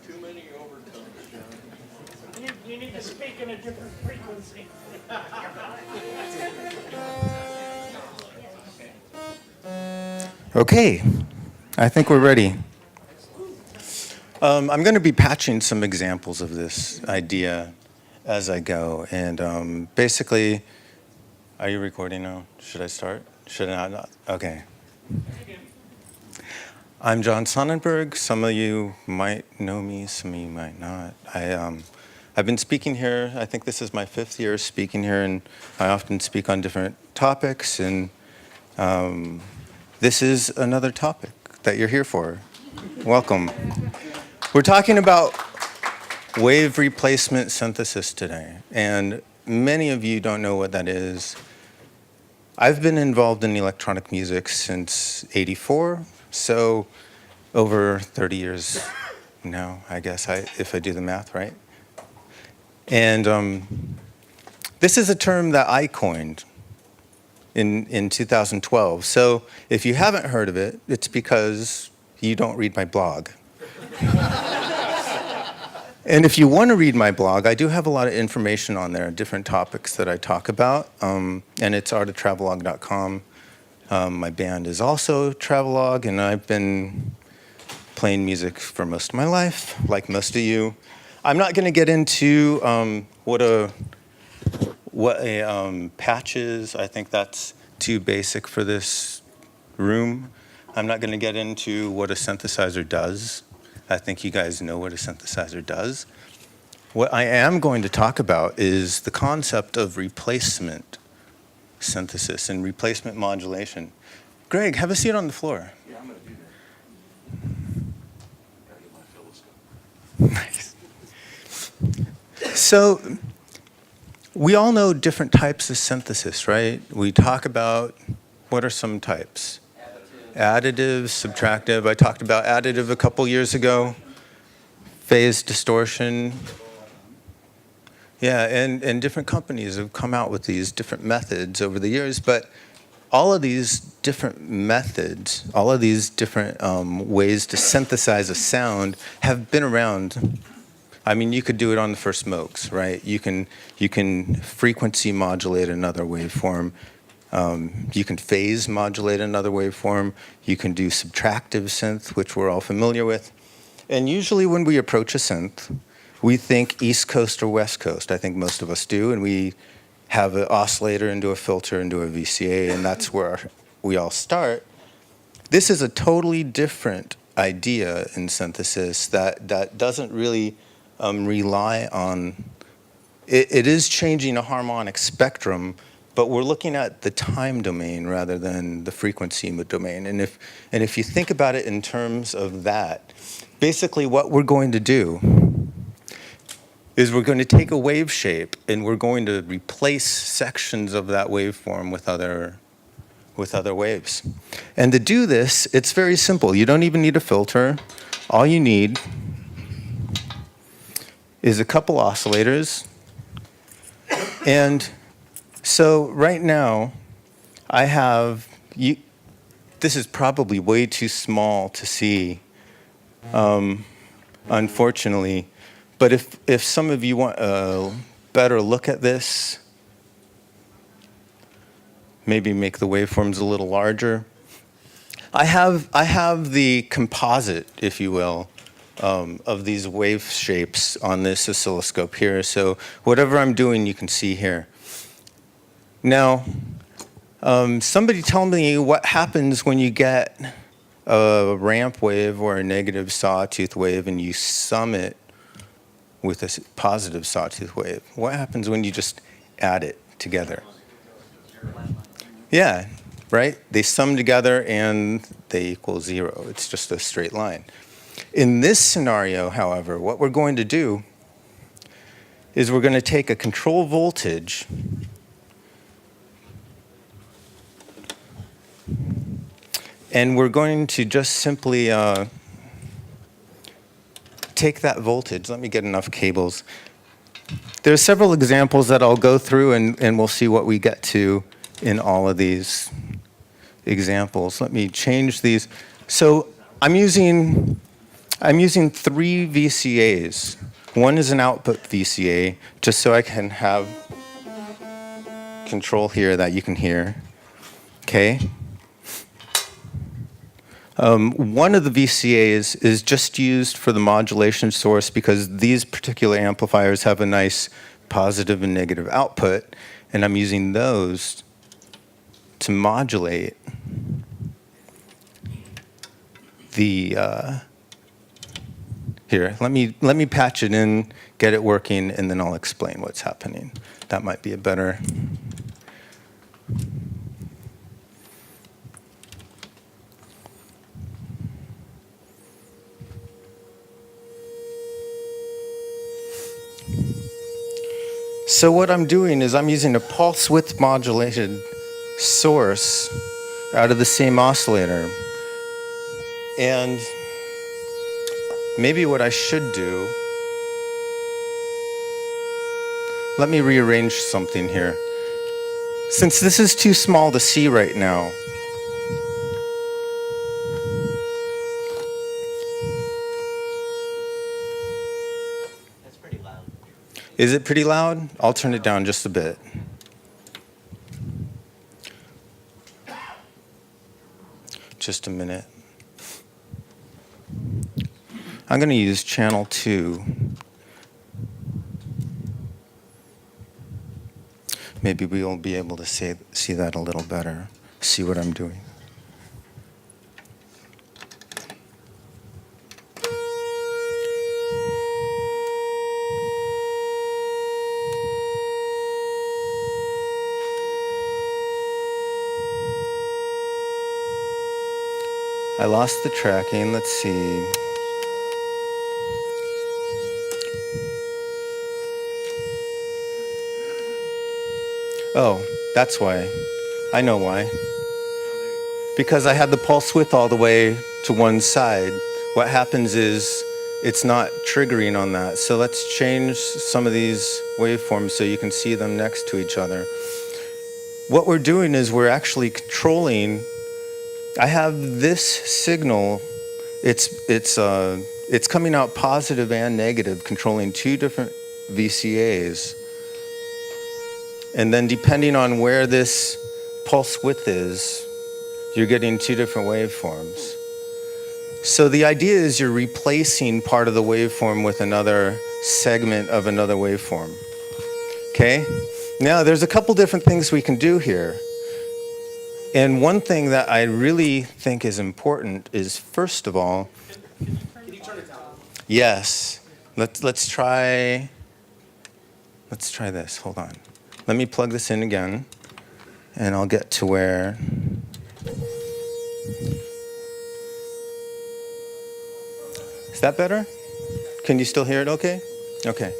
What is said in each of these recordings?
Too many overtones, John. You need to speak in a different frequency. Okay, I think we're ready. I'm going to be patching some examples of this idea as I go. And basically, are you recording now? Should I start? Should I not? Okay. I'm Jon Sonnenberg. Some of you might know me, some of you might not. I've been speaking here. I think this is my 5th year speaking here, and I often speak on different topics. And this is another topic that you're here for. Welcome. We're talking about wave replacement synthesis today, and many of you don't know what that is. I've been involved in electronic music since '84, so over 30 years now, I guess, if I do the math right. And this is a term that I coined in 2012. So if you haven't heard of it, it's because you don't read my blog. And if you want to read my blog, I do have a lot of information on there, different topics that I talk about, and it's artoftravelog.com. My band is also Travelog, and I've been playing music for most of my life, like most of you. I'm not going to get into what a patch is. I think that's too basic for this room. I'm not going to get into what a synthesizer does. I think you guys know what a synthesizer does. What I am going to talk about is the concept of replacement synthesis and replacement modulation. Greg, have a seat on the floor. Yeah, I'm going to do that. Gotta get my philoscope. Nice. So, we all know different types of synthesis, right? We talk about, what are some types? Additive, subtractive. I talked about additive a couple years ago. Phase distortion. Yeah, and different companies have come out with these different methods over the years, but all of these different methods, all of these different ways to synthesize a sound have been around. I mean, you could do it on the first smokes, right? You can frequency modulate another waveform. You can phase modulate another waveform. You can do subtractive synth, which we're all familiar with. And usually when we approach a synth, we think East Coast or West Coast. I think most of us do. And we have an oscillator into a filter into a VCA, and that's where we all start. This is a totally different idea in synthesis that doesn't really rely on, it is changing a harmonic spectrum, but we're looking at the time domain rather than the frequency domain. And if you think about it in terms of that, basically what we're going to do is we're going to take a wave shape and we're going to replace sections of that waveform with other waves. And to do this, it's very simple. You don't even need a filter. All you need is a couple oscillators. And so right now, I have, this is probably way too small to see, unfortunately. But if some of you want a better look at this, maybe make the waveforms a little larger. I have the composite, if you will, of these wave shapes on this oscilloscope here. So whatever I'm doing, you can see here. Now, somebody tell me what happens when you get a ramp wave or a negative sawtooth wave and you sum it with a positive sawtooth wave. What happens when you just add it together? Yeah, right? They sum together and they equal 0. It's just a straight line. In this scenario, however, what we're going to do is we're going to take a control voltage and we're going to just simply take that voltage. Let me get enough cables. There are several examples that I'll go through and we'll see what we get to in all of these. examples. Let me change these. So I'm using 3 VCAs. One is an output VCA, just so I can have control here that you can hear. Okay. One of the VCAs is just used for the modulation source because these particular amplifiers have a nice positive and negative output, and I'm using those to modulate the here. Let me patch it in, get it working, and then I'll explain what's happening. That might be a better. So what I'm doing is I'm using a pulse width modulated source out of the same oscillator. And maybe what I should do, let me rearrange something here. Since this is too small to see right now, That's pretty loud. is it pretty loud? I'll turn it down just a bit. Just a minute. I'm going to use channel 2. Maybe we'll be able to see that a little better, see what I'm doing. I lost the tracking. Let's see. Oh, that's why. I know why. Because I had the pulse width all the way to one side. What happens is it's not triggering on that. So let's change some of these waveforms so you can see them next to each other. What we're doing is we're actually controlling. I have this signal. It's coming out positive and negative, controlling 2 different VCAs. And then depending on where this pulse width is, you're getting 2 different waveforms. So the idea is you're replacing part of the waveform with another segment of another waveform. Okay? Now, there's a couple different things we can do here. And one thing that I really think is important is, first of all, Can you turn it down? yes, let's try this. Hold on. Let me plug this in again, and I'll get to where. Is that better? Can you still hear it okay? Okay.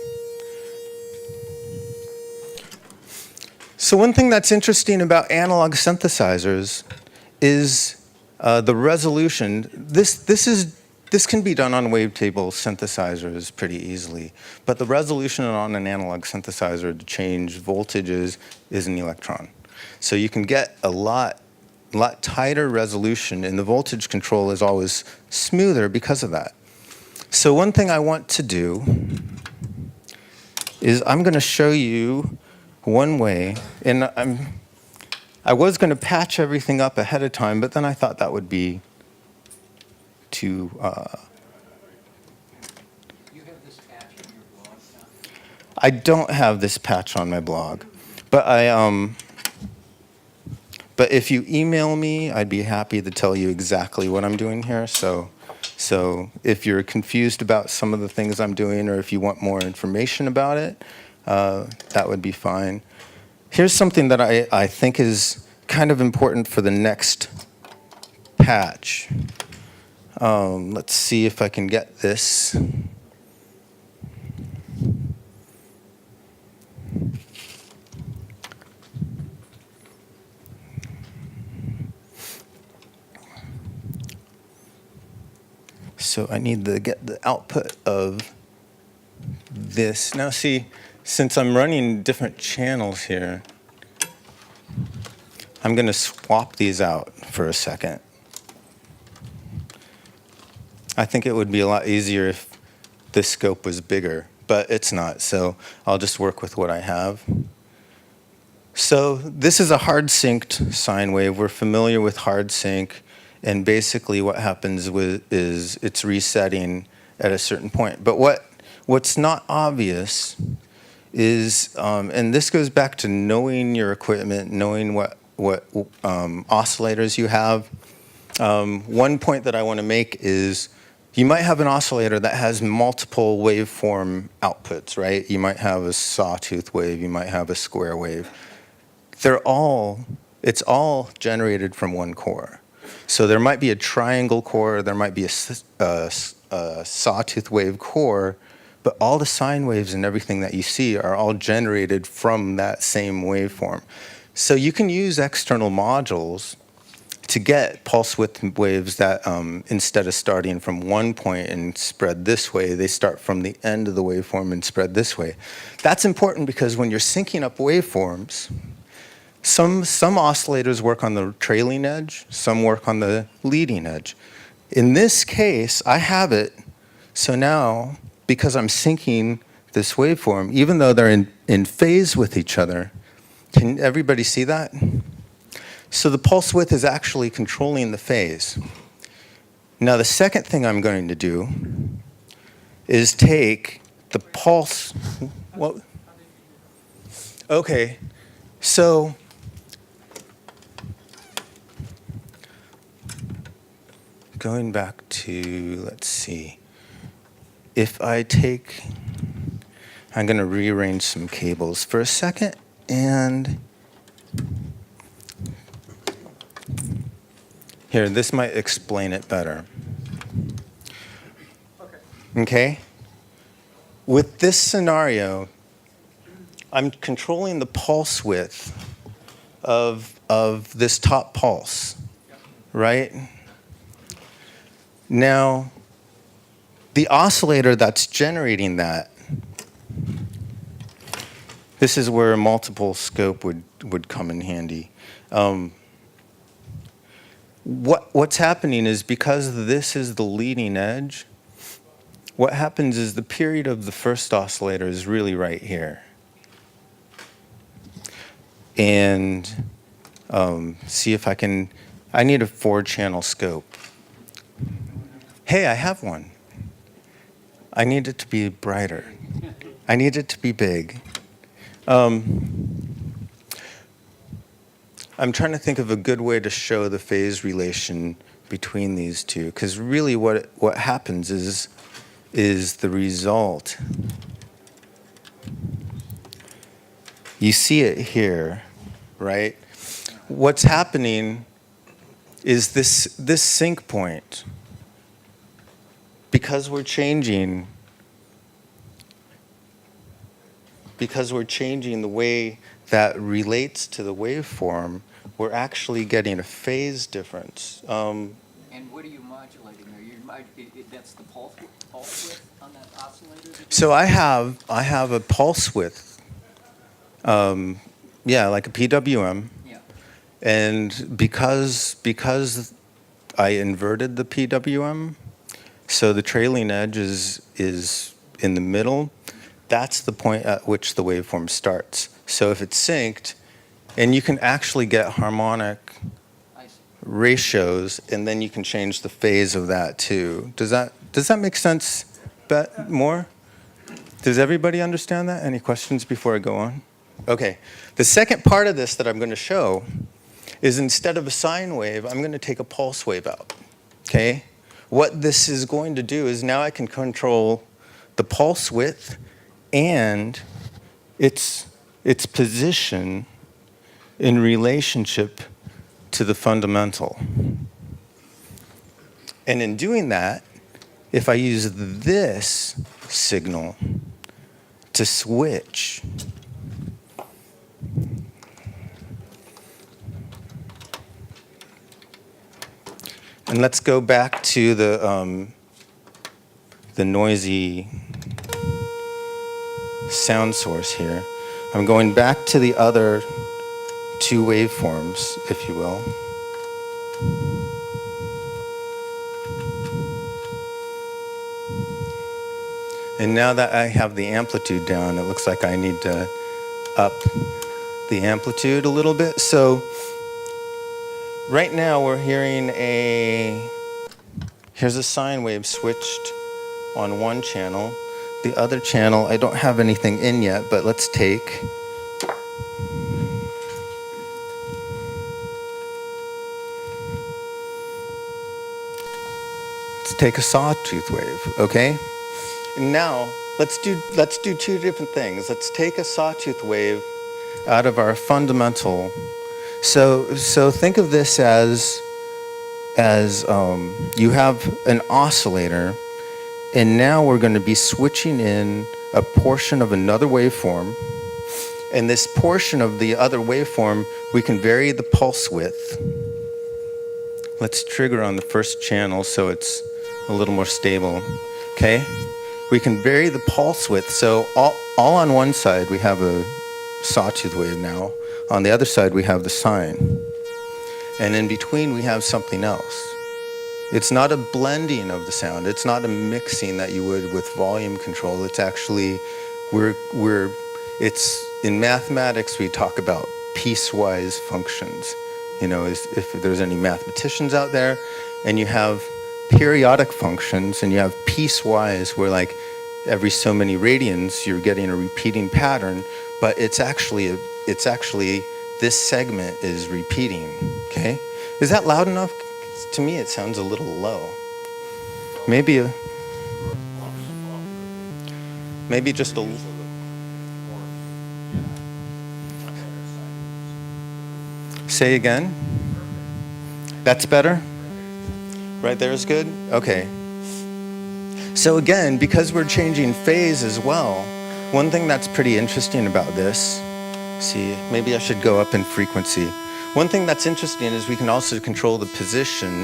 So one thing that's interesting about analog synthesizers is the resolution. This can be done on wavetable synthesizers pretty easily, but the resolution on an analog synthesizer to change voltages is an electron. So you can get a lot tighter resolution, and the voltage control is always smoother because of that. So one thing I want to do is I'm going to show you one way, and I was going to patch everything up ahead of time, but then I thought that would be too. You have this patch on your blog now? I don't have this patch on my blog, but but if you email me, I'd be happy to tell you exactly what I'm doing here. So if you're confused about some of the things I'm doing, or if you want more information about it, that would be fine. Here's something that I think is kind of important for the next patch. Let's see if I can get this. So I need to get the output of this. Now see, since I'm running different channels here, I'm going to swap these out for a second. I think it would be a lot easier if this scope was bigger, but it's not, so I'll just work with what I have. So this is a hard synced sine wave. We're familiar with hard sync, and basically what happens is it's resetting at a certain point. But what's not obvious is, and this goes back to knowing your equipment, knowing what oscillators you have. One point that I want to make is you might have an oscillator that has multiple waveform outputs, right? You might have a sawtooth wave, you might have a square wave. It's all generated from one core. So there might be a triangle core, there might be a sawtooth wave core, but all the sine waves and everything that you see are all generated from that same waveform. So you can use external modules to get pulse width waves that instead of starting from one point and spread this way, they start from the end of the waveform and spread this way. That's important because when you're syncing up waveforms, some oscillators work on the trailing edge, some work on the leading edge. In this case, I have it, so now, because I'm syncing this waveform, even though they're in phase with each other, can everybody see that? So the pulse width is actually controlling the phase. Now the second thing I'm going to do is take the pulse, what? Okay, so going back to, let's see, if I take, I'm going to rearrange some cables for a second, and here, this might explain it better. Okay? With this scenario, I'm controlling the pulse width of this top pulse, right? Now, the oscillator that's generating that, this is where a multiple scope would come in handy. What's happening is because this is the leading edge, what happens is the period of the first oscillator is really right here. And see if I can, I need a 4-channel scope. Hey, I have one. I need it to be brighter. I need it to be big. I'm trying to think of a good way to show the phase relation between these two, because really what happens is the result. You see it here, right? What's happening is this sync point, because we're changing the way that relates to the waveform, we're actually getting a phase difference. And what are you modulating there? That's the pulse width on that oscillator? So I have a pulse width, yeah, like a PWM. Yeah. And because I inverted the PWM, so the trailing edge is in the middle, that's the point at which the waveform starts. So if it's synced, and you can actually get harmonic ratios, and then you can change the phase of that too. Does that make sense more? Does everybody understand that? Any questions before I go on? Okay. The second part of this that I'm going to show is instead of a sine wave, I'm going to take a pulse wave out. Okay? What this is going to do is now I can control the pulse width and its position in relationship to the fundamental. And in doing that, if I use this signal to switch, and let's go back to the noisy sound source here. I'm going back to the other two waveforms, if you will. And now that I have the amplitude down, it looks like I need to up the amplitude a little bit. So right now we're hearing here's a sine wave switched on one channel. The other channel, I don't have anything in yet, but let's take a sawtooth wave, okay? And now let's do two different things. Let's take a sawtooth wave out of our fundamental. So think of this as you have an oscillator, and now we're going to be switching in a portion of another waveform. And this portion of the other waveform, we can vary the pulse width. Let's trigger on the first channel so it's a little more stable, okay? We can vary the pulse width. So all on one side, we have a sawtooth wave now. On the other side, we have the sine. And in between, we have something else. It's not a blending of the sound. It's not a mixing that you would with volume control. It's actually, it's in mathematics, we talk about piecewise functions. You know, if there's any mathematicians out there, and you have periodic functions and you have piecewise where like every so many radians you're getting a repeating pattern, but it's actually this segment is repeating, okay? Is that loud enough? To me it sounds a little low. Maybe just a say again. That's better? Right there is good? Okay. So again, because we're changing phase as well, one thing that's pretty interesting about this, see, maybe I should go up in frequency. One thing that's interesting is we can also control the position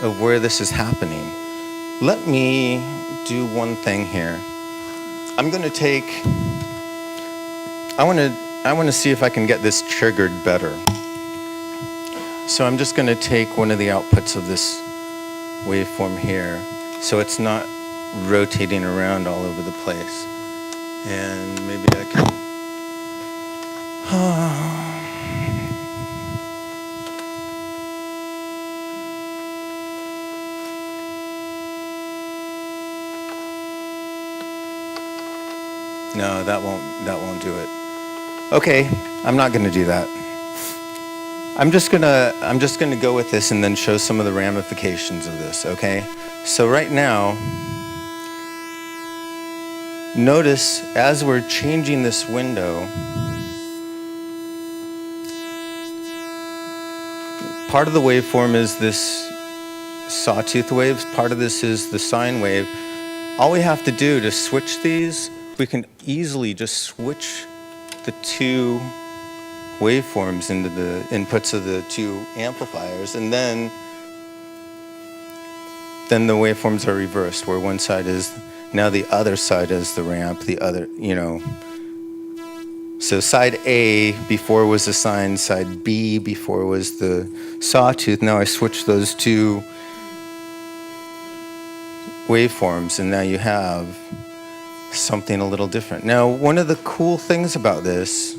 of where this is happening. Let me do one thing here. I'm going to take, I want to see if I can get this triggered better. So I'm just going to take one of the outputs of this waveform here, so it's not rotating around all over the place. And maybe I can... No, that won't do it. Okay, I'm not going to do that. I'm just gonna go with this and then show some of the ramifications of this, okay? So right now, notice as we're changing this window, part of the waveform is this sawtooth wave, part of this is the sine wave. All we have to do to switch these, we can easily just switch the two waveforms into the inputs of the two amplifiers, and then the waveforms are reversed, where one side is, now the other side is the ramp, the other, you know. So side A before was the sine, side B before was the sawtooth. Now I switch those two waveforms, and now you have something a little different. Now, one of the cool things about this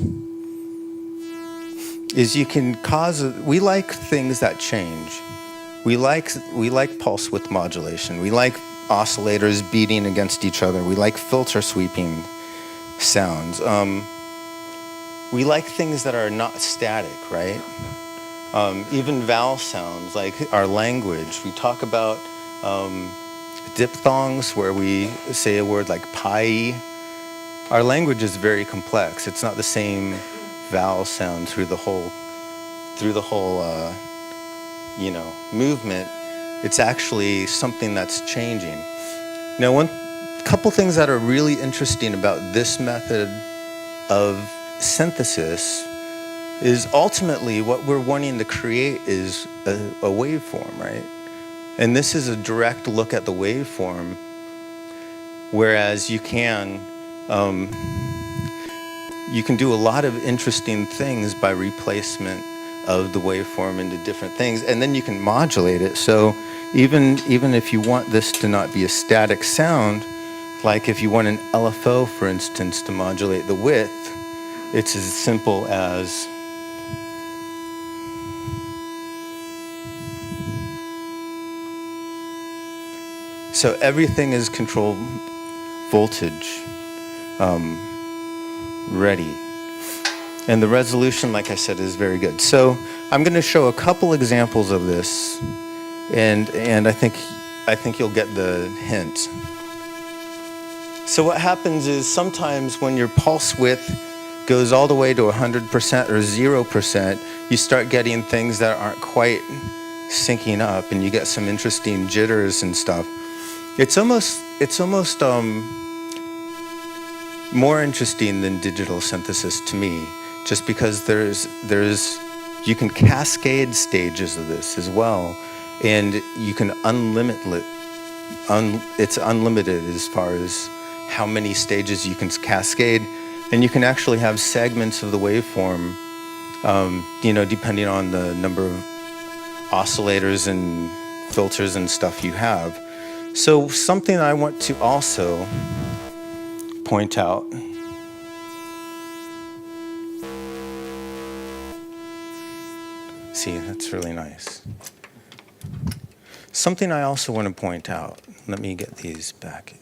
is you can we like things that change. We like pulse width modulation. We like oscillators beating against each other. We like filter sweeping sounds. We like things that are not static, right? Even vowel sounds, like our language. We talk about diphthongs, where we say a word like pi. Our language is very complex. It's not the same vowel sound through the whole movement. It's actually something that's changing. Now, one couple things that are really interesting about this method of synthesis is ultimately what we're wanting to create is a waveform, right? And this is a direct look at the waveform, whereas you can you can do a lot of interesting things by replacement of the waveform into different things, and then you can modulate it. So even if you want this to not be a static sound, like if you want an LFO, for instance, to modulate the width, it's as simple as so everything is control voltage ready. And the resolution, like I said, is very good. So I'm going to show a couple examples of this, and I think you'll get the hint. So what happens is sometimes when your pulse width goes all the way to 100% or 0%, you start getting things that aren't quite syncing up, and you get some interesting jitters and stuff. It's almost more interesting than digital synthesis to me, just because you can cascade stages of this as well, and you can it's unlimited as far as how many stages you can cascade, and you can actually have segments of the waveform, depending on the number of oscillators and filters and stuff you have. So something I want to also point out. See, that's really nice. Something I also want to point out. Let me get these back.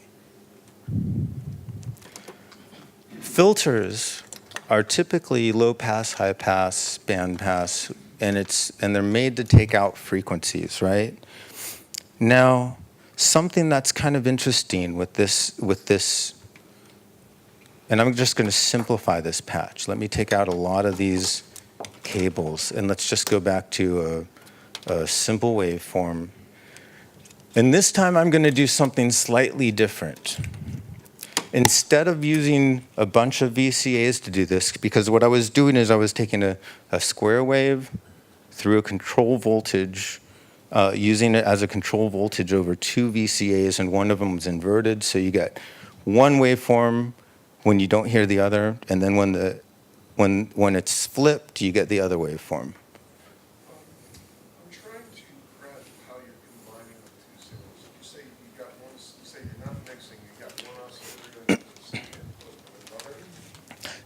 Filters are typically low pass, high pass, band pass, and they're made to take out frequencies, right? Now, something that's kind of interesting with this, and I'm just going to simplify this patch. Let me take out a lot of these cables, and let's just go back to a simple waveform. And this time I'm going to do something slightly different. Instead of using a bunch of VCAs to do this, because what I was doing is I was taking a square wave through a control voltage, using it as a control voltage over two VCAs, and one of them was inverted, so you get one waveform when you don't hear the other, and then when it's flipped, you get the other waveform. I'm trying to grasp how you're combining the two signals. You say you say you're not mixing, you got one oscillator and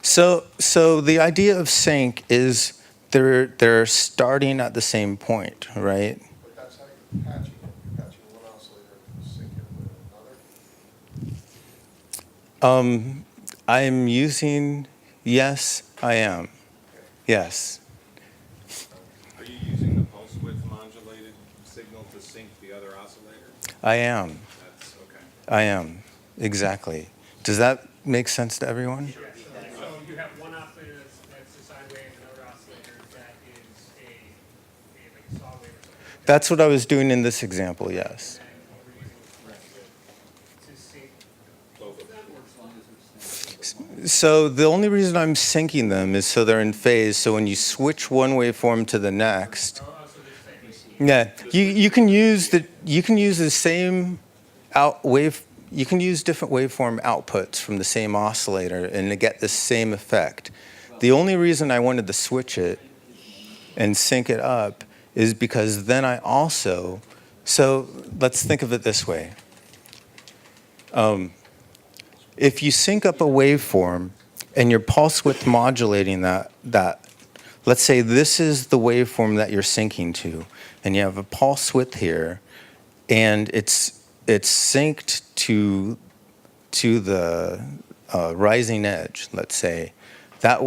another. So the idea of sync is they're starting at the same point, right? But that's how you're patching it. You're patching one oscillator and syncing with another. I'm using, yes, I am. Yes. Are you using the pulse width modulated signal to sync the other oscillator? I am. That's okay. I am. Exactly. Does that make sense to everyone? So you have one oscillator that's a sine wave, another oscillator that is like a saw wave or something. That's what I was doing in this example, yes. And we're using to sync Both of them. As long as they're sync. So the only reason I'm syncing them is so they're in phase, so when you switch one waveform to the next, so they're saying you can use the same you can use different waveform outputs from the same oscillator and to get the same effect. The only reason I wanted to switch it and sync it up is because then I also, so let's think of it this way. If you sync up a waveform and you're pulse width modulating that, let's say this is the waveform that you're syncing to, and you have a pulse width here, and it's synced to the rising edge, let's say. That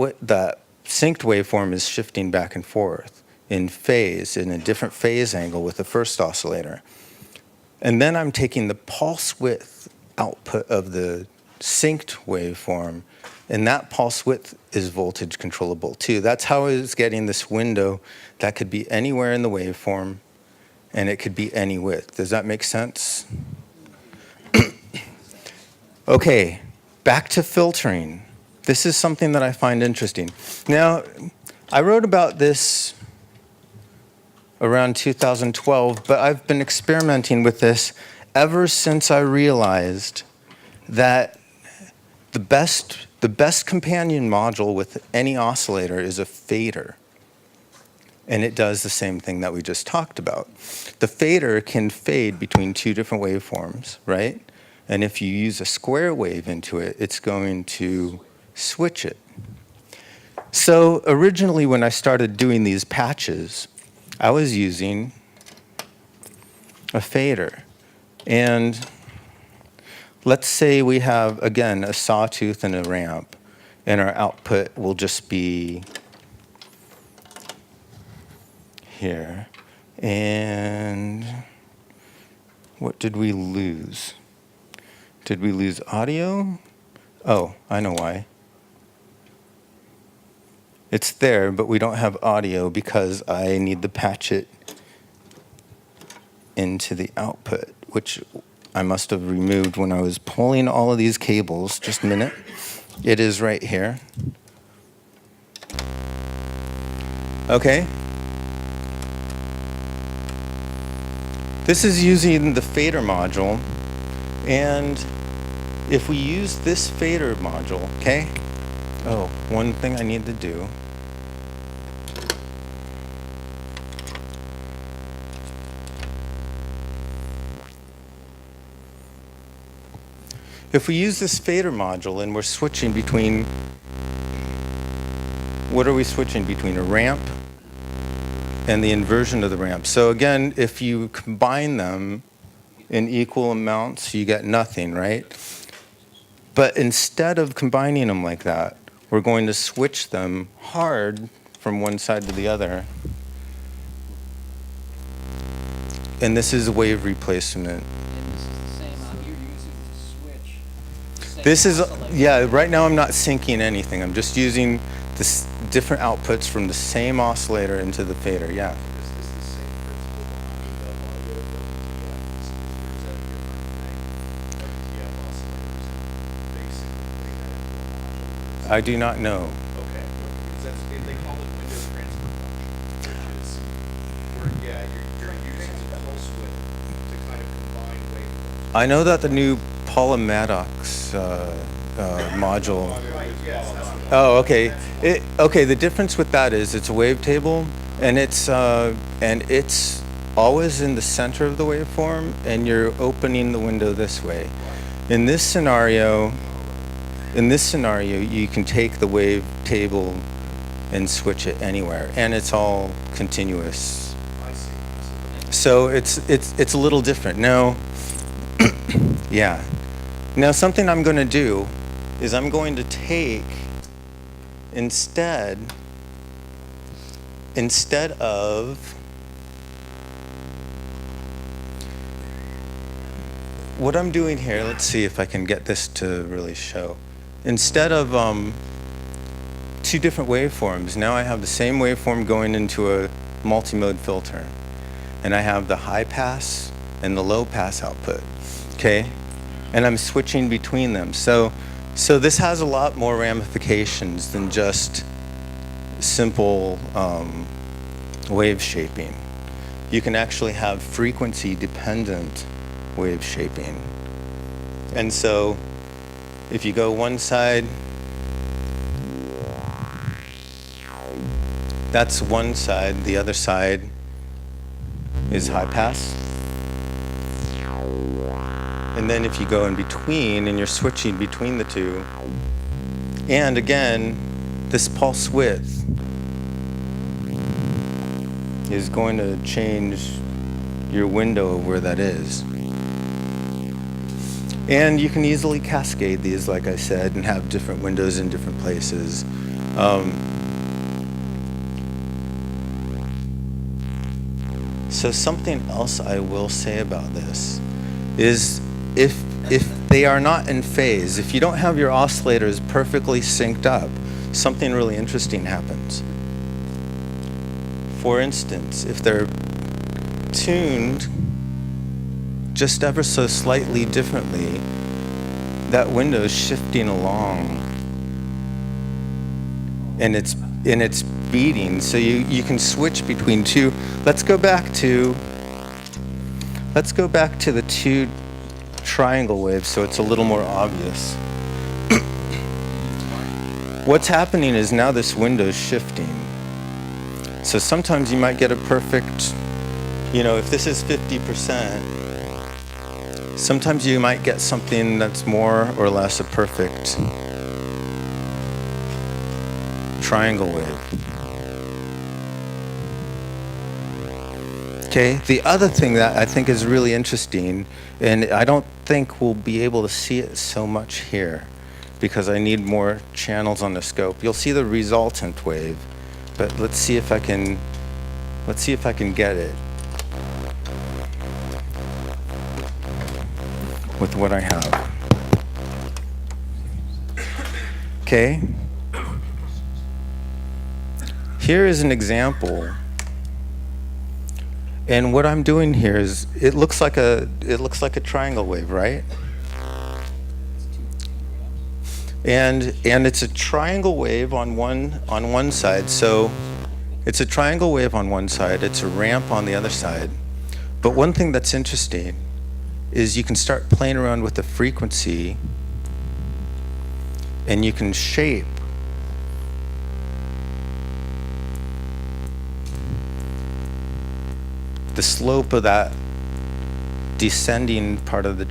synced waveform is shifting back and forth in phase, in a different phase angle with the first oscillator. And then I'm taking the pulse width output of the synced waveform, and that pulse width is voltage controllable too. That's how I was getting this window that could be anywhere in the waveform, and it could be any width. Does that make sense? Okay, back to filtering. This is something that I find interesting. Now, I wrote about this around 2012, but I've been experimenting with this ever since I realized that the best The best companion module with any oscillator is a fader. And it does the same thing that we just talked about. The fader can fade between two different waveforms, right? And if you use a square wave into it, it's going to switch it. So originally when I started doing these patches, I was using a fader. And let's say we have, again, a sawtooth and a ramp, and our output will just be here. And what did we lose? Did we lose audio? Oh, I know why. It's there, but we don't have audio because I need to patch it into the output, which I must have removed when I was pulling all of these cables. Just a minute. It is right here. Okay. This is using the fader module, and if we use this fader module, okay? Oh, one thing I need to do. If we use this fader module and we're switching between, what are we switching between? A ramp and the inversion of the ramp. So again, if you combine them in equal amounts, you get nothing, right? But instead of combining them like that, we're going to switch them hard from one side to the other. And this is wave replacement. And this is the same, you're using the switch. the same This is, oscillator. yeah, right now I'm not syncing anything. I'm just using this different outputs from the same oscillator into the fader, yeah. Is this the same principle behind the audio WTF? Is there a different name? WTF oscillators that basically play that into a module? I do not know. Okay, because that's, they call it window transfer function, which is where, yeah, you're using the pulse width to kind of combine waveforms. I know that the new Paula Maddox module. Right, yes, that's what. Oh, okay. Okay, the difference with that is it's a wavetable, and it's always in the center of the waveform, and you're opening the window this way. In this scenario, you can take the wavetable and switch it anywhere, and it's all continuous. I see. So it's a little different. Now, yeah. Now something I'm going to do is I'm going to take instead of what I'm doing here, let's see if I can get this to really show. Instead of two different waveforms, now I have the same waveform going into a multi-mode filter. And I have the high pass and the low pass output, okay? And I'm switching between them. So this has a lot more ramifications than just simple wave shaping. You can actually have frequency-dependent wave shaping. And so if you go one side, that's one side, the other side is high pass. And then if you go in between and you're switching between the two, and again, this pulse width is going to change your window of where that is. And you can easily cascade these, like I said, and have different windows in different places. So something else I will say about this is if they are not in phase, if you don't have your oscillators perfectly synced up, something really interesting happens. For instance, if they're tuned just ever so slightly differently, that window is shifting along and it's beating, so you can switch between two. Let's go back to the two triangle waves so it's a little more obvious. what's happening is now this window's shifting. So sometimes you might get a perfect, if this is 50%, sometimes you might get something that's more or less a perfect triangle wave. Okay, the other thing that I think is really interesting, and I don't think we'll be able to see it so much here because I need more channels on the scope. You'll see the resultant wave, but let's see if I can get it with what I have. Okay. Here is an example. And what I'm doing here is it looks like a triangle wave, right? And it's a triangle wave on one side. So it's a triangle wave on one side, it's a ramp on the other side. But one thing that's interesting is you can start playing around with the frequency and you can shape the slope of that descending part of the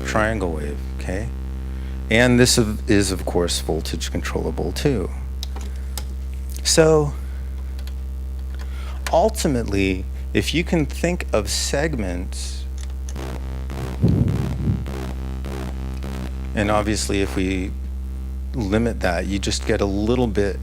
triangle wave, okay? And this is of course voltage controllable too. So ultimately, if you can think of segments, and obviously if we limit that, you just get a little bit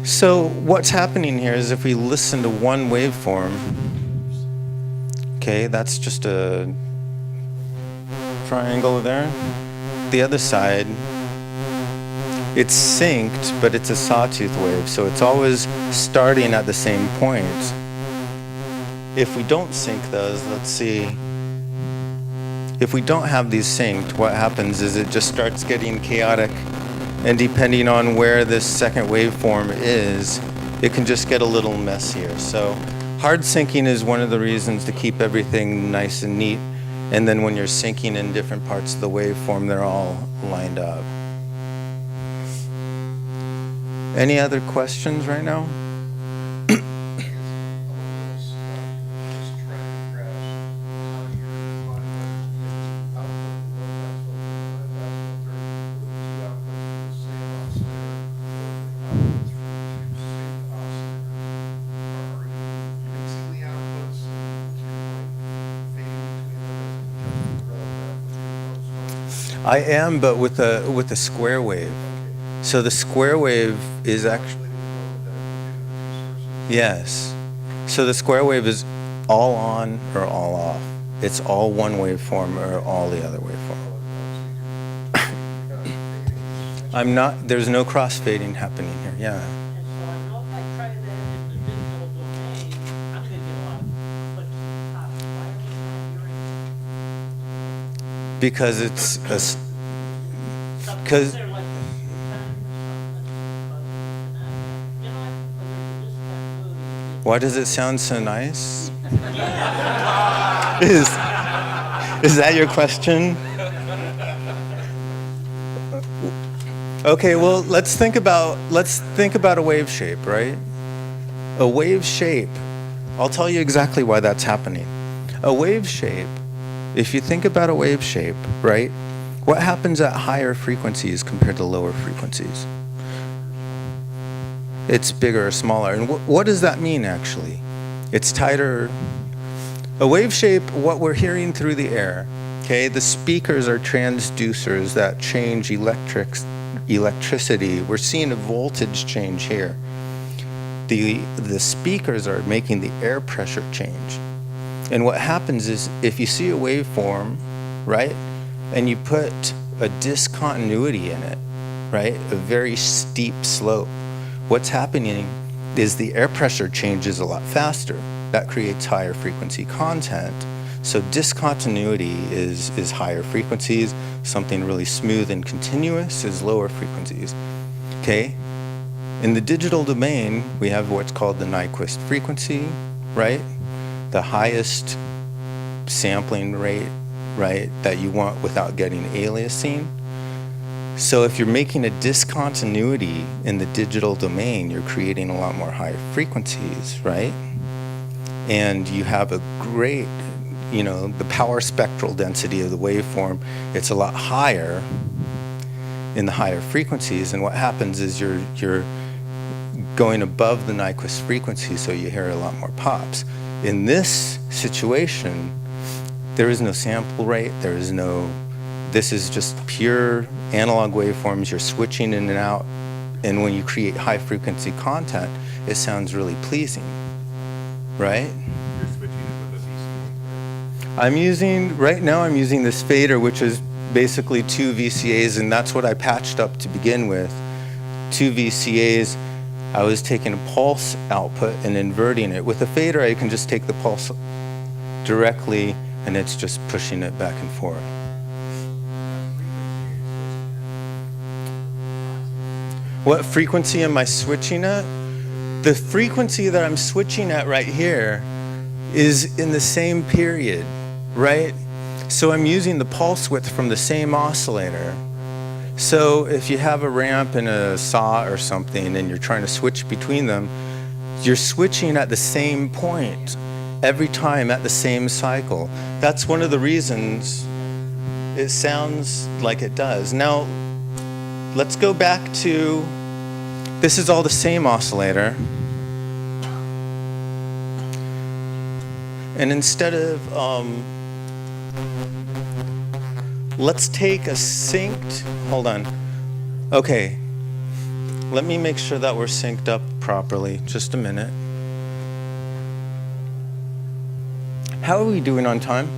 So what's happening here is if we listen to one waveform, okay, that's just a triangle there. The other side, it's synced, but it's a sawtooth wave, so it's always starting at the same point. If we don't sync those, let's see. If we don't have these synced, what happens is it just starts getting chaotic. And depending on where this second waveform is, it can just get a little messier. So hard syncing is one of the reasons to keep everything nice and neat. And then when you're syncing in different parts of the waveform, they're all lined up. Any other questions right now? I am, but with a square wave. So the square wave is actually, yes. So the square wave is all on or all off. It's all one waveform or all the other waveform. There's no crossfading happening here, yeah. And so I know if I try that in the digital domain, I'm gonna get a lot of clicks top. Why are we not hearing? Because it's because They're like this 10 or something, you know, when there's a disconnect. why does it sound so nice? Is that your question? Okay, well, let's think about a wave shape, right? A wave shape. I'll tell you exactly why that's happening. A wave shape, if you think about a wave shape, right? What happens at higher frequencies compared to lower frequencies? It's bigger or smaller. And what does that mean, actually? It's tighter. A wave shape, what we're hearing through the air, okay? The speakers are transducers that change electricity. We're seeing a voltage change here. The speakers are making the air pressure change. And what happens is if you see a waveform, right, and you put a discontinuity in it, right, a very steep slope, what's happening is the air pressure changes a lot faster. That creates higher frequency content. So discontinuity is higher frequencies. Something really smooth and continuous is lower frequencies. Okay? In the digital domain, we have what's called the Nyquist frequency, right? The highest sampling rate, right, that you want without getting aliasing. So if you're making a discontinuity in the digital domain, you're creating a lot more higher frequencies, right? And you have a great, the power spectral density of the waveform, it's a lot higher in the higher frequencies. And what happens is you're going above the Nyquist frequency, so you hear a lot more pops. In this situation, there is no sample rate, this is just pure analog waveforms, you're switching in and out, and when you create high frequency content, it sounds really pleasing, right? You're switching it with a VCA. Right now I'm using this fader, which is basically 2 VCAs, and that's what I patched up to begin with. 2 VCAs, I was taking a pulse output and inverting it. With a fader, I can just take the pulse directly, and it's just pushing it back and forth. What frequency am I switching at? The frequency that I'm switching at right here is in the same period, right? So I'm using the pulse width from the same oscillator. So if you have a ramp and a saw or something and you're trying to switch between them, you're switching at the same point every time at the same cycle. That's one of the reasons it sounds like it does. Now, let's go back to, this is all the same oscillator. And instead of, let's take a synced, hold on. Okay, let me make sure that we're synced up properly. Just a minute. How are we doing on time?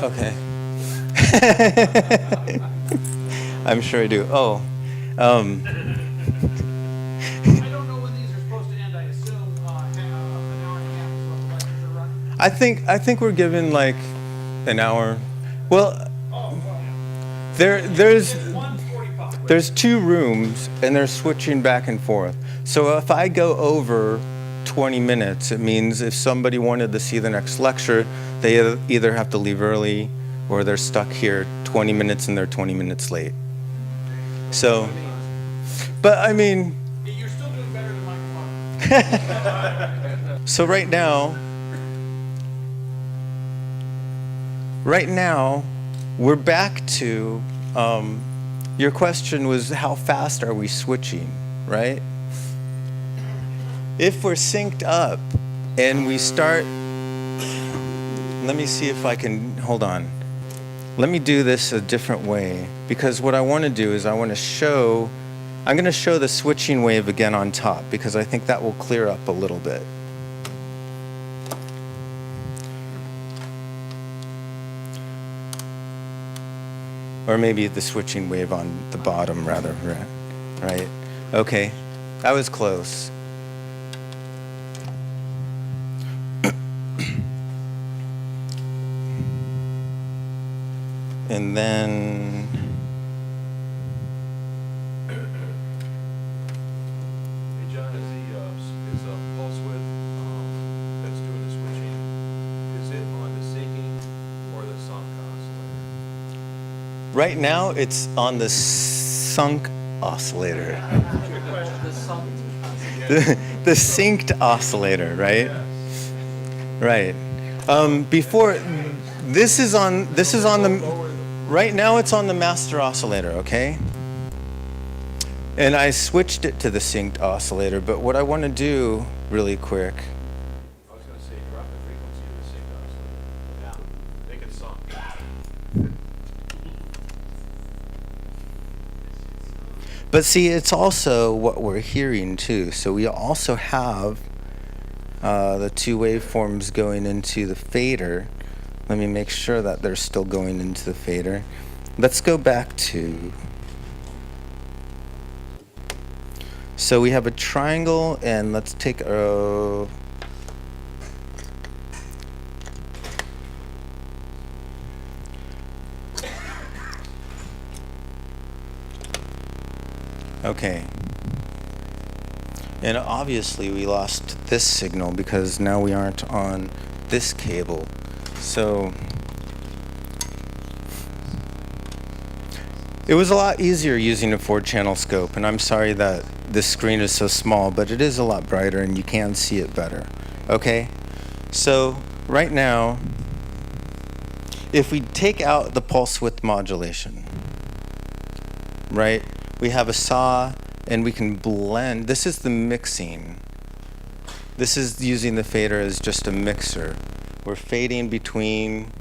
Okay. I'm sure I do. Oh. I don't know when these are supposed to end. I assume an hour and a half is what the lectures are running. I think we're given like an hour. Well, there's 1:45. there's 2 rooms and they're switching back and forth. So if I go over 20 minutes, it means if somebody wanted to see the next lecture, they either have to leave early or they're stuck here 20 minutes and they're 20 minutes late. So, but I mean, You're still doing better than Mike Clark. so right now, we're back to, your question was how fast are we switching, right? If we're synced up and we start, let me see if I can, hold on. Let me do this a different way, because what I want to do is I'm going to show the switching wave again on top, because I think that will clear up a little bit. Or maybe the switching wave on the bottom rather, right? Okay, that was close. And then, Hey, John, is a pulse width that's doing the switching, is it on the syncing or the sunk oscillator? right now it's on the sunk oscillator. The song. The synced oscillator, right? Right. Before, this is on the, right now it's on the master oscillator, okay? And I switched it to the synced oscillator, but what I want to do really quick, I was gonna say, drop the frequency of the sync oscillator. Yeah. Make it sunk. but see, it's also what we're hearing too. So we also have the 2 waveforms going into the fader. Let me make sure that they're still going into the fader. Let's go back to, so we have a triangle, and let's take a, Okay. And obviously we lost this signal because now we aren't on this cable. So it was a lot easier using a 4-channel scope, and I'm sorry that this screen is so small, but it is a lot brighter and you can see it better. Okay? So right now, if we take out the pulse width modulation, right, we have a saw and we can blend. This is the mixing. This is using the fader as just a mixer. We're fading between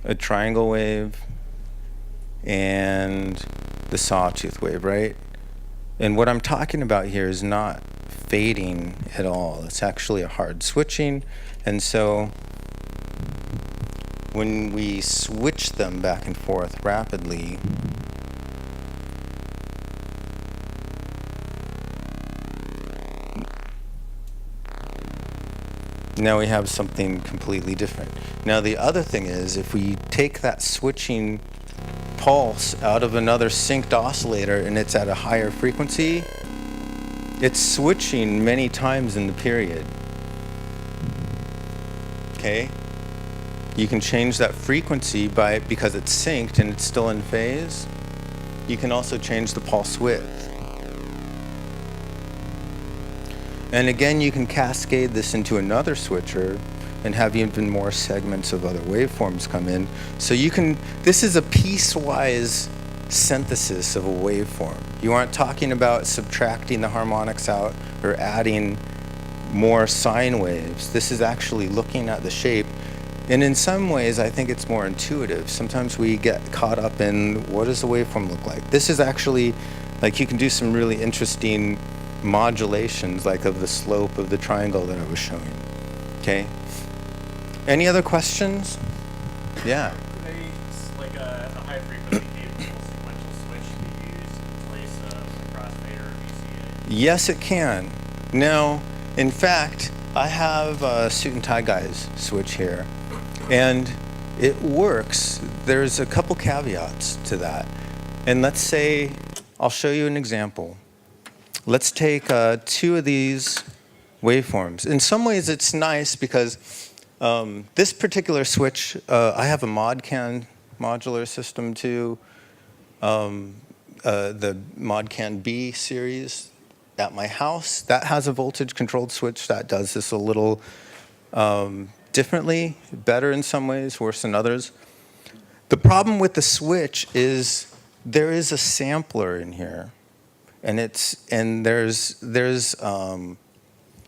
a triangle wave and the sawtooth wave, right? And what I'm talking about here is not fading at all. It's actually a hard switching. And so when we switch them back and forth rapidly, now we have something completely different. Now the other thing is, if we take that switching pulse out of another synced oscillator and it's at a higher frequency, it's switching many times in the period. Okay? You can change that frequency because it's synced and it's still in phase. You can also change the pulse width. And again, you can cascade this into another switcher and have even more segments of other waveforms come in. So you can, this is a piecewise synthesis of a waveform. You aren't talking about subtracting the harmonics out or adding more sine waves. This is actually looking at the shape. And in some ways, I think it's more intuitive. Sometimes we get caught up in what does the waveform look like? This is actually, like, you can do some really interesting modulations, like of the slope of the triangle that I was showing. Okay? Any other questions? Yeah. Like a high frequency capable sequential switch be used in place of a crossfader or VCA? Yes, it can. Now, in fact, I have a suit and tie guys switch here, and it works. There's a couple caveats to that. And let's say, I'll show you an example. Let's take 2 of these waveforms. In some ways, it's nice because this particular switch, I have a ModCan modular system too, the ModCan B series at my house. That has a voltage-controlled switch that does this a little differently, better in some ways, worse in others. The problem with the switch is there is a sampler in here. And there's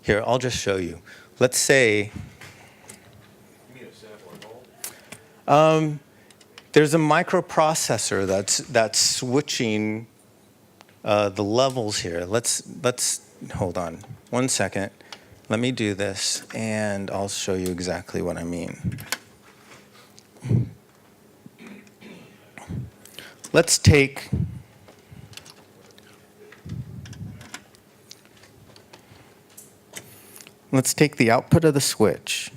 here, I'll just show you. Let's say, You mean a sampler bulb? there's a microprocessor that's switching the levels here. Let's hold on 1 second. Let me do this, and I'll show you exactly what I mean. Let's take the output of the switch.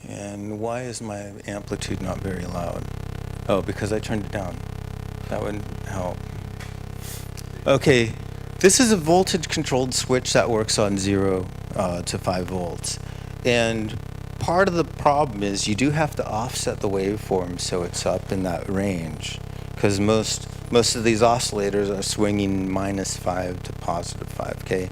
And why is my amplitude not very loud? Oh, because I turned it down. That would help. Okay, this is a voltage-controlled switch that works on 0 to 5 volts. And part of the problem is you do have to offset the waveform so it's up in that range, because most of these oscillators are swinging -5 to +5. Okay,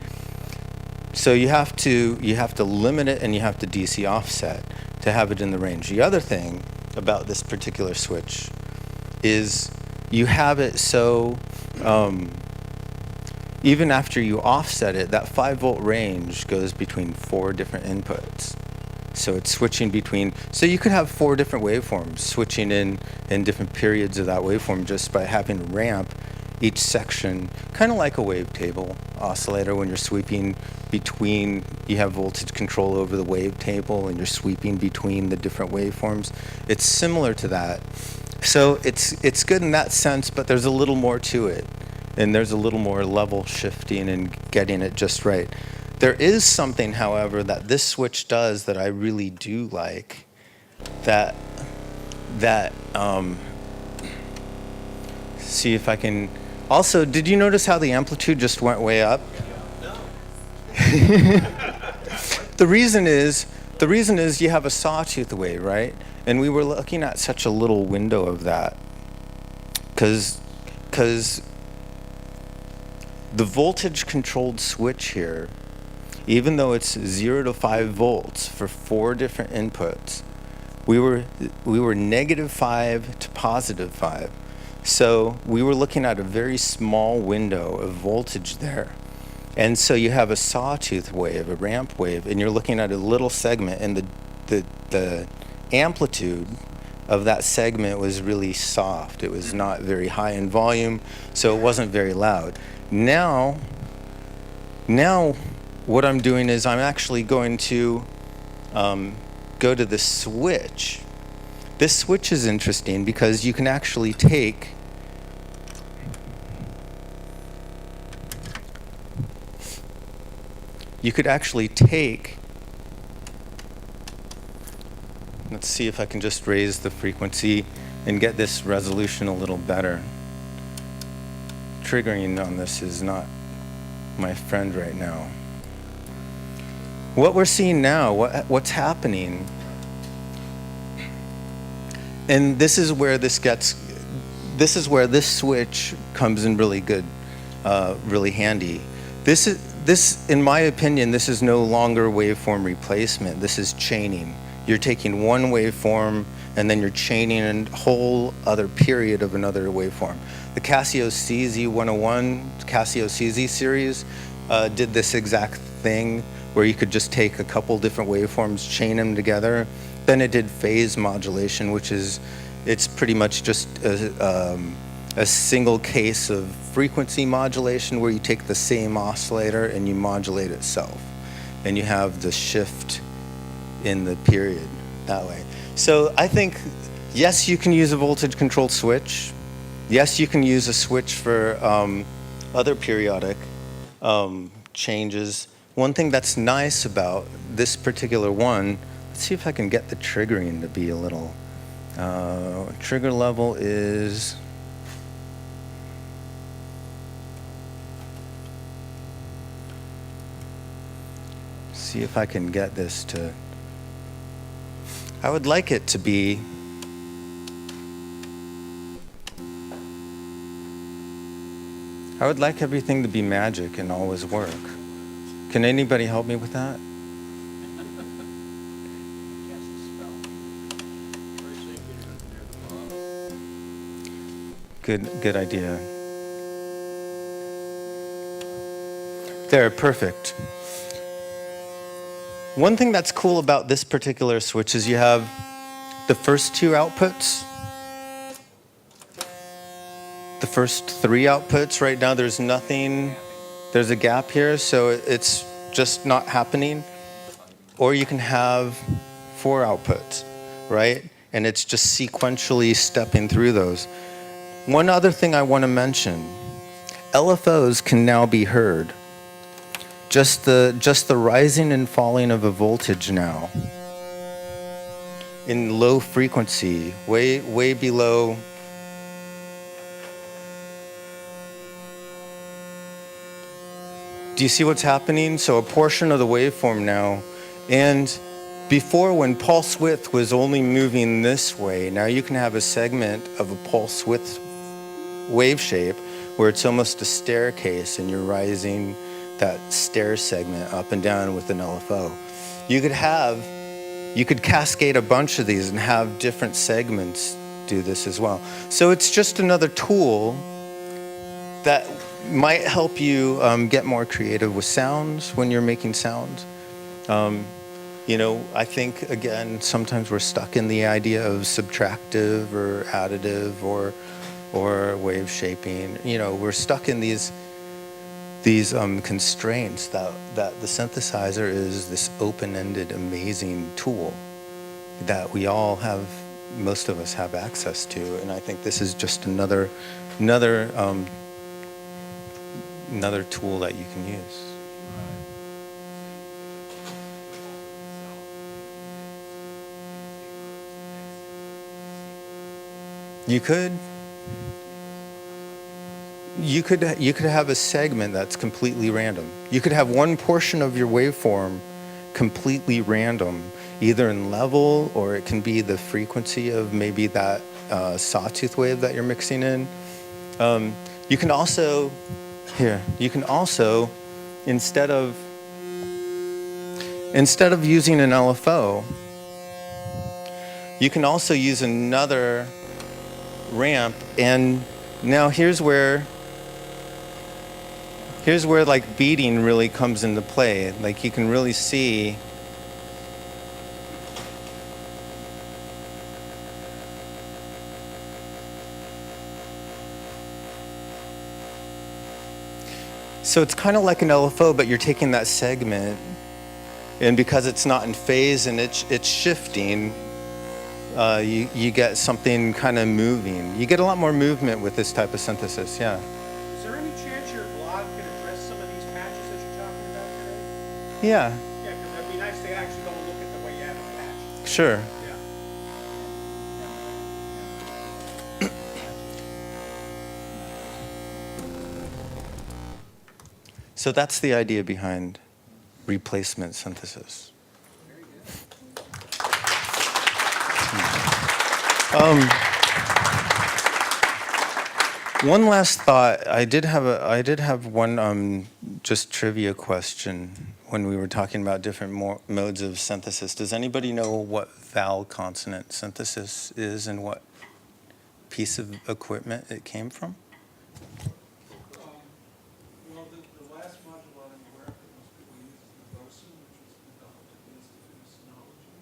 so you have to limit it and you have to DC offset to have it in the range. The other thing about this particular switch is you have it so even after you offset it, that 5-volt range goes between 4 different inputs. So it's switching between, so you could have 4 different waveforms switching in different periods of that waveform just by having a ramp each section, kind of like a wavetable oscillator when you're sweeping between, you have voltage control over the wavetable and you're sweeping between the different waveforms. It's similar to that. So it's good in that sense, but there's a little more to it. And there's a little more level shifting and getting it just right. There is something, however, that this switch does that I really do like. See if I can. Also, did you notice how the amplitude just went way up? The reason is you have a sawtooth wave, right? And we were looking at such a little window of that, because the voltage-controlled switch here, even though it's 0 to 5 volts for 4 different inputs, we were -5 to +5. So we were looking at a very small window of voltage there. And so you have a sawtooth wave, a ramp wave, and you're looking at a little segment, and the amplitude of that segment was really soft. It was not very high in volume, so it wasn't very loud. Now what I'm doing is I'm actually going to go to the switch. This switch is interesting because you can actually take let's see if I can just raise the frequency and get this resolution a little better. Triggering on this is not my friend right now. What we're seeing now, what's happening, and this is where this switch comes in really good, really handy. This, in my opinion, this is no longer waveform replacement. This is chaining. You're taking one waveform and then you're chaining a whole other period of another waveform. The Casio CZ101, Casio CZ series, did this exact thing where you could just take a couple different waveforms, chain them together. Then it did phase modulation, which is, it's pretty much just a single case of frequency modulation where you take the same oscillator and you modulate itself. And you have the shift in the period that way. So I think, yes, you can use a voltage controlled switch. Yes, you can use a switch for other periodic changes. One thing that's nice about this particular one, let's see if I can get the triggering to be a little, trigger level is, see if I can get this to, I would like it to be, I would like everything to be magic and always work. Can anybody help me with that? Good idea. There, perfect. One thing that's cool about this particular switch is you have the first 2 outputs, the first 3 outputs. Right now there's nothing, there's a gap here, so it's just not happening. Or you can have 4 outputs, right? And it's just sequentially stepping through those. One other thing I want to mention, LFOs can now be heard. Just the rising and falling of a voltage now in low frequency, way below. Do you see what's happening? So a portion of the waveform now, and before when pulse width was only moving this way, now you can have a segment of a pulse width wave shape where it's almost a staircase and you're rising that stair segment up and down with an LFO. You could cascade a bunch of these and have different segments do this as well. So it's just another tool that might help you get more creative with sounds when you're making sounds. You know, I think, again, sometimes we're stuck in the idea of subtractive or additive or wave shaping. You know, we're stuck in these constraints that the synthesizer is this open-ended, amazing tool that we all have, most of us have access to. And I think this is just another tool that you can use. You could have a segment that's completely random. You could have one portion of your waveform completely random, either in level, or it can be the frequency of maybe that sawtooth wave that you're mixing in. You can also instead of using an LFO, you can also use another ramp. And now here's where like beating really comes into play. Like you can really see so it's kind of like an LFO, but you're taking that segment, and because it's not in phase and it's shifting, you get something kind of moving. You get a lot more movement with this type of synthesis, yeah. Is there any chance your blog can address some of these patches that you're talking about today? Yeah, Yeah, because it'd be nice to actually go and look at the way you have it patched. sure. Yeah. So that's the idea behind replacement synthesis. One last thought. I did have one just trivia question when we were talking about different modes of synthesis. Does anybody know what vowel consonant synthesis is and what piece of equipment it came from? Well, the last module I'm aware of that most people use is the boson, which was developed at the Institute of Sonology.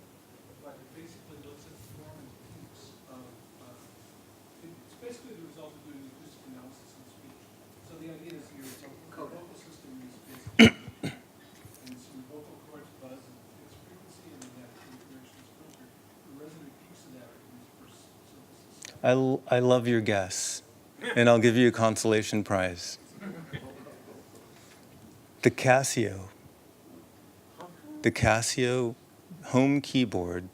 But it basically looks at the form and peaks of, it's basically the result of doing acoustic analysis in speech. So the idea is your vocal system is basically, and some vocal cords buzz and fixed frequency, and then that information is filtered. The resonant peaks of that are used for synthesis. I love your guess, and I'll give you a consolation prize. The Casio home keyboard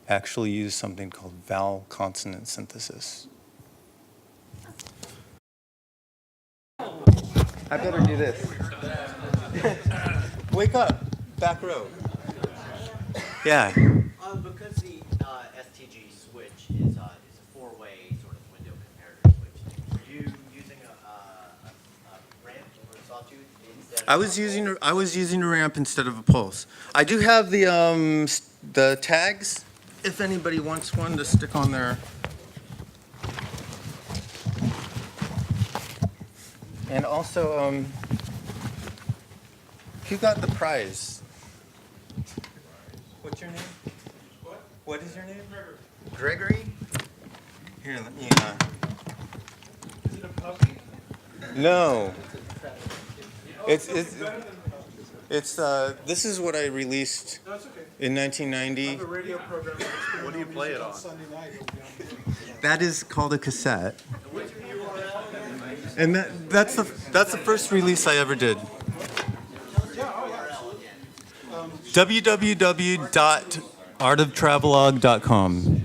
actually used something called vowel consonant synthesis. I better do this. Wake up, back row. Yeah. Because the STG switch is a four-way sort of window comparator switch, are you using a ramp or a sawtooth instead? I was using a ramp instead of a pulse. I do have the tags, if anybody wants one to stick on there. And also, who got the prize? What's your name? What is your name? Gregory. Here, let me. Is it a puppy? No. It's this is what I released No, it's okay. in 1990. The radio program. What do you play it on? Sunday night. It'll be on the- That is called a cassette. And that's the first release I ever did. www.artoftravelog.com.